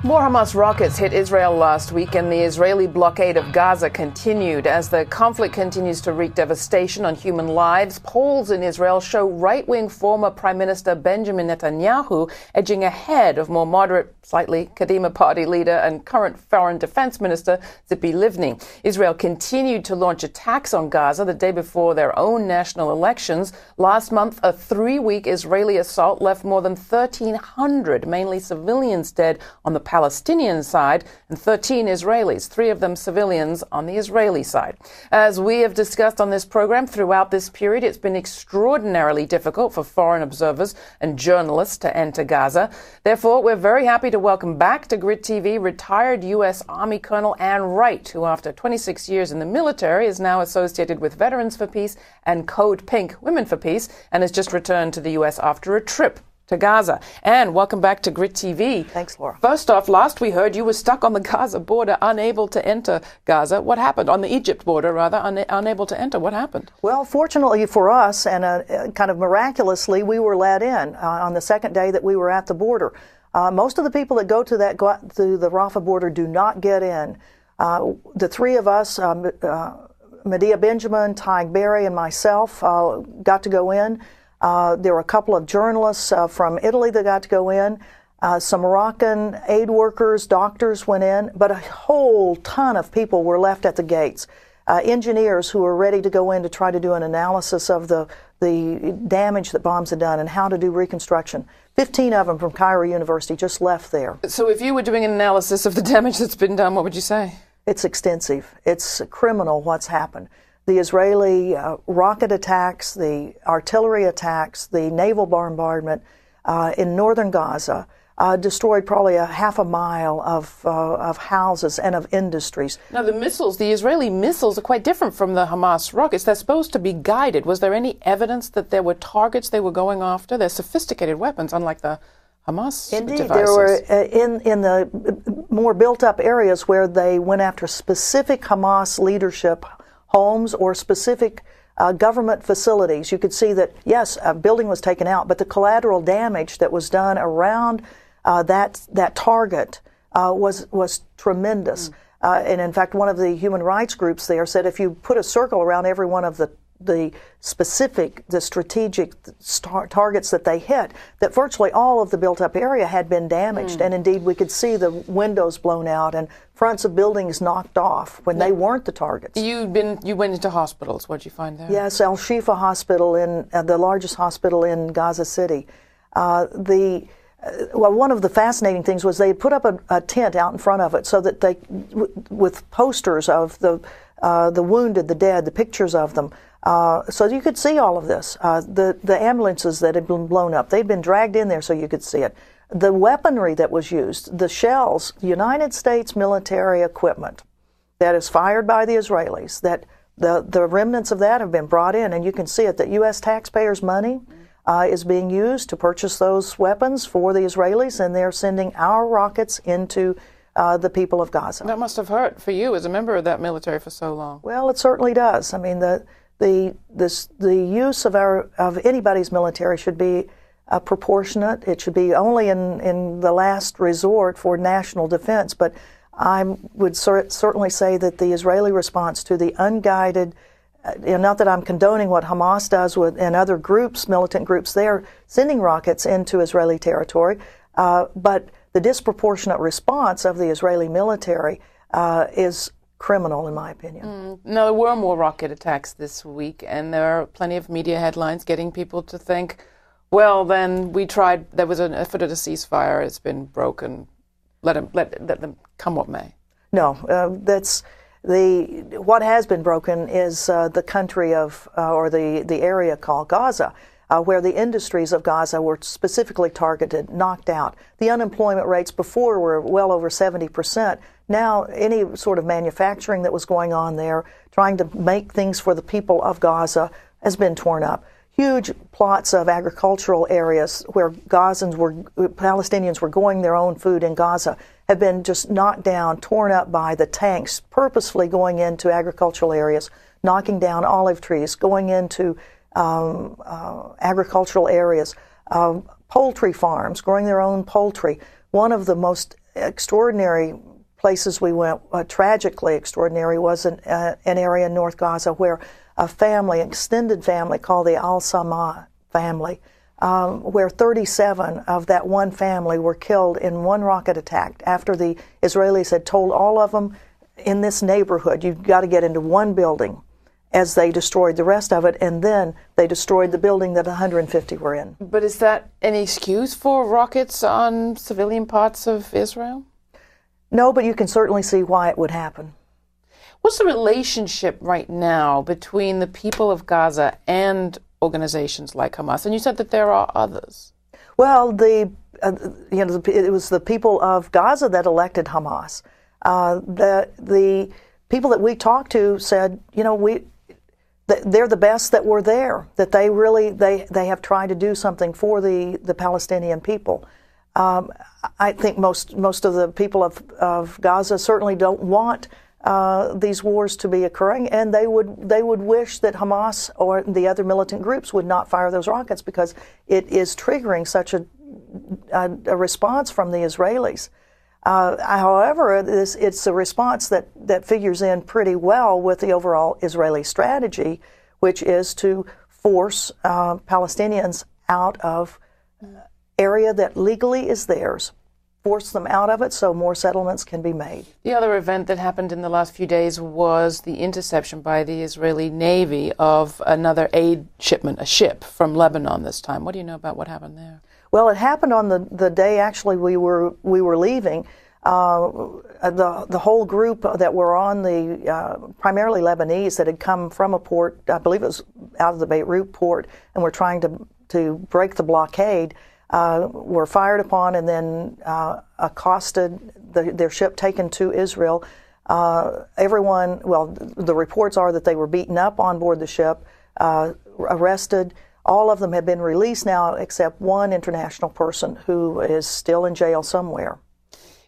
More Hamas rockets hit Israel last week, and the Israeli blockade of Gaza continued. As the conflict continues to wreak devastation on human lives, polls in Israel show right-wing former Prime Minister Benjamin Netanyahu edging ahead of more moderate, slightly Kadima party leader and current Foreign Defense Minister Tzipi Livni. Israel continued to launch attacks on Gaza the day before their own national elections. Last month, a 3-week Israeli assault left more than 1,300, mainly civilians, dead on the Palestinian side and 13 Israelis, 3 of them civilians on the Israeli side. As we have discussed on this program, throughout this period, it's been extraordinarily difficult for foreign observers and journalists to enter Gaza. Therefore, we're very happy to welcome back to Grid TV retired U.S. Army Colonel Ann Wright, who after 26 years in the military is now associated with Veterans for Peace and Code Pink, Women for Peace, and has just returned to the U.S. after a trip to Gaza. Ann, welcome back to Grid TV. Thanks, Laura. First off, last we heard you were stuck on the Gaza border, unable to enter Gaza. What happened? On the Egypt border, rather, unable to enter. What happened? Well, fortunately for us, and kind of miraculously, we were let in on the second day that we were at the border. Most of the people that go to the Rafah border do not get in. The 3 of us, Medea Benjamin, Tyg Berry, and myself, got to go in. There were a couple of journalists from Italy that got to go in. Some Moroccan aid workers, doctors went in, but a whole ton of people were left at the gates. Engineers who were ready to go in to try to do an analysis of the damage that bombs had done and how to do reconstruction. 15 of them from Cairo University just left there. So if you were doing an analysis of the damage that's been done, what would you say? It's extensive. It's criminal what's happened. The Israeli rocket attacks, the artillery attacks, the naval bombardment in northern Gaza destroyed probably a half a mile of houses and of industries. Now, the Israeli missiles are quite different from the Hamas rockets. They're supposed to be guided. Was there any evidence that there were targets they were going after? They're sophisticated weapons, unlike the Hamas Indeed, devices. There were in the more built-up areas where they went after specific Hamas leadership homes or specific government facilities. You could see that, yes, a building was taken out, but the collateral damage that was done around that target was tremendous. And in fact, one of the human rights groups there said if you put a circle around every one of the strategic targets that they hit, that virtually all of the built-up area had been damaged. And indeed, we could see the windows blown out and fronts of buildings knocked off when they weren't the targets. You went into hospitals. What did you find there? Yes, Al-Shifa Hospital, in the largest hospital in Gaza City. Well, one of the fascinating things was they put up a tent out in front of it so that they, with posters of the wounded, the dead, the pictures of them, so you could see all of this. The ambulances that had been blown up, they'd been dragged in there so you could see it. The weaponry that was used, the shells, United States military equipment that is fired by the Israelis, that the remnants of that have been brought in, and you can see it, that U.S. taxpayers' money is being used to purchase those weapons for the Israelis, and they're sending our rockets into the people of Gaza. That must have hurt for you as a member of that military for so long. Well, it certainly does. I mean, the use of anybody's military should be proportionate. It should be only in the last resort for national defense. But I would certainly say that the Israeli response to the unguided, not that I'm condoning what Hamas does and other groups, militant groups there, sending rockets into Israeli territory, but the disproportionate response of the Israeli military is criminal, in my opinion. No, there were more rocket attacks this week, and there are plenty of media headlines getting people to think, well, then we tried, there was an effort at a ceasefire, it's been broken, let them come what may. No, what has been broken is the country of, or the area called Gaza, where the industries of Gaza were specifically targeted, knocked out. The unemployment rates before were well over 70%. Now, any sort of manufacturing that was going on there, trying to make things for the people of Gaza, has been torn up. Huge plots of agricultural areas where Palestinians were growing their own food in Gaza have been just knocked down, torn up by the tanks purposefully going into agricultural areas, knocking down olive trees, going into agricultural areas, poultry farms, growing their own poultry. One of the most extraordinary places we went, tragically extraordinary, was an area in North Gaza where a family, extended family called the Al-Sama family, where 37 of that one family were killed in one rocket attack after the Israelis had told all of them in this neighborhood, you've got to get into one building, as they destroyed the rest of it, and then they destroyed the building that 150 were in. But is that any excuse for rockets on civilian parts of Israel? No, but you can certainly see why it would happen. What's the relationship right now between the people of Gaza and organizations like Hamas? And you said that there are others. Well, it was the people of Gaza that elected Hamas. The people that we talked to said, they're the best that were there, that they have tried to do something for the Palestinian people. I think most of the people of Gaza certainly don't want these wars to be occurring, and they would wish that Hamas or the other militant groups would not fire those rockets, because it is triggering such a response from the Israelis. However, it's a response that figures in pretty well with the overall Israeli strategy, which is to force Palestinians out of area that legally is theirs, force them out of it so more settlements can be made. The other event that happened in the last few days was the interception by the Israeli Navy of another aid shipment, a ship from Lebanon this time. What do you know about what happened there? Well, it happened on the day actually we were leaving. The whole group that were on the primarily Lebanese that had come from a port, I believe it was out of the Beirut port, and were trying to break the blockade, were fired upon and then accosted, their ship taken to Israel. Everyone, well, the reports are that they were beaten up on board the ship, arrested. All of them have been released now except one international person who is still in jail somewhere.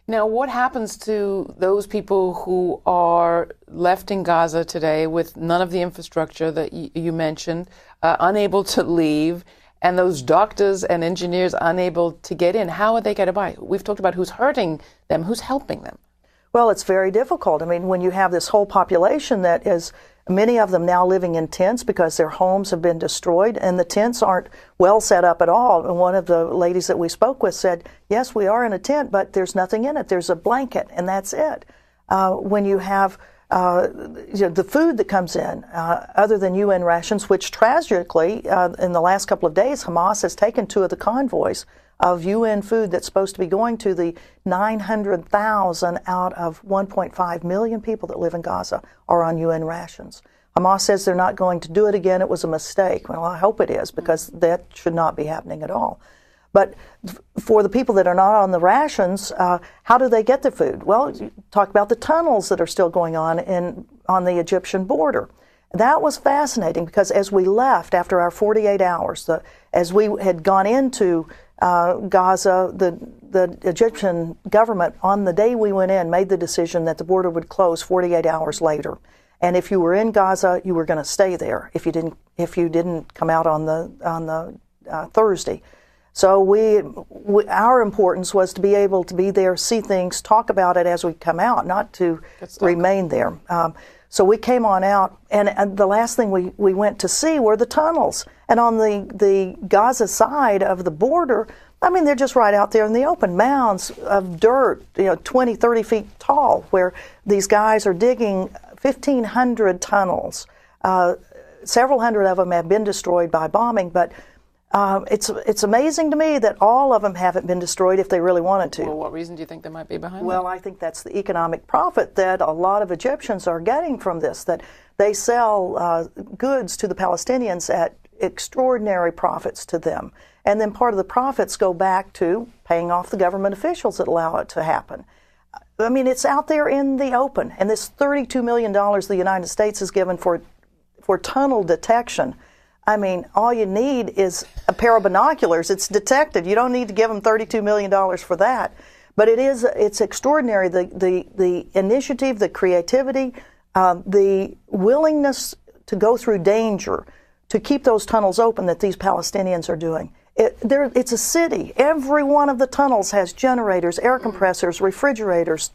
Now, what happens to those people who are left in Gaza today with none of the infrastructure that you mentioned, unable to leave, and those doctors and engineers unable to get in? How would they get by? We've talked about who's hurting them, who's helping them. Well, it's very difficult. I mean, when you have this whole population that is, many of them now living in tents because their homes have been destroyed, and the tents aren't well set up at all. And one of the ladies that we spoke with said, yes, we are in a tent, but there's nothing in it. There's a blanket, and that's it. When you have the food that comes in, other than UN rations, which tragically, in the last couple of days, Hamas has taken 2 of the convoys of UN food that's supposed to be going to the 900,000 out of 1.5 million people that live in Gaza are on UN rations. Hamas says they're not going to do it again. It was a mistake. Well, I hope it is, because that should not be happening at all. But for the people that are not on the rations, how do they get the food? Well, you talk about the tunnels that are still going on the Egyptian border. That was fascinating, because as we left after our 48 hours, as we had gone into Gaza, the Egyptian government, on the day we went in, made the decision that the border would close 48 hours later. And if you were in Gaza, you were going to stay there if you didn't come out on the Thursday. So our importance was to be able to be there, see things, talk about it as we come out, not to remain there. So we came on out, and the last thing we went to see were the tunnels. And on the Gaza side of the border, I mean, they're just right out there in the open, mounds of dirt, 20, 30 feet tall, where these guys are digging 1,500 tunnels. Several hundred of them have been destroyed by bombing, but it's amazing to me that all of them haven't been destroyed if they really wanted to. Well, what reason do you think there might be behind that? Well, I think that's the economic profit that a lot of Egyptians are getting from this, that they sell goods to the Palestinians at extraordinary profits to them. And then part of the profits go back to paying off the government officials that allow it to happen. I mean, it's out there in the open. And this $32 million the United States has given for tunnel detection, I mean, all you need is a pair of binoculars. It's detected. You don't need to give them $32 million for that. But it's extraordinary, the initiative, the creativity, the willingness to go through danger to keep those tunnels open that these Palestinians are doing. It's a city. Every one of the tunnels has generators, air compressors, refrigerators.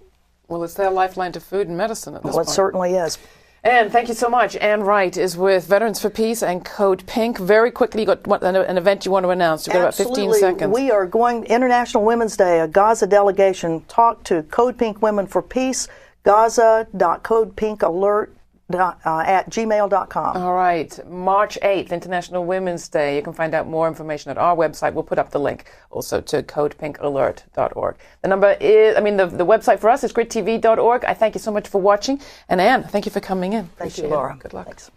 Well, it's their lifeline to food and medicine at this point. It certainly is. Ann, thank you so much. Ann Wright is with Veterans for Peace and Code Pink. Very quickly, you got an event you want to announce. You've got about 15 seconds. We are going International Women's Day, a Gaza delegation. Talk to Code Pink Women for Peace, gaza.codepinkalert at gmail.com. All right. March 8th, International Women's Day. You can find out more information at our website. We'll put up the link also to codepinkalert.org. The number is, the website for us is grittv.org. I thank you so much for watching. And Ann, thank you for coming in. Thank you, Laura. Good luck. Thanks.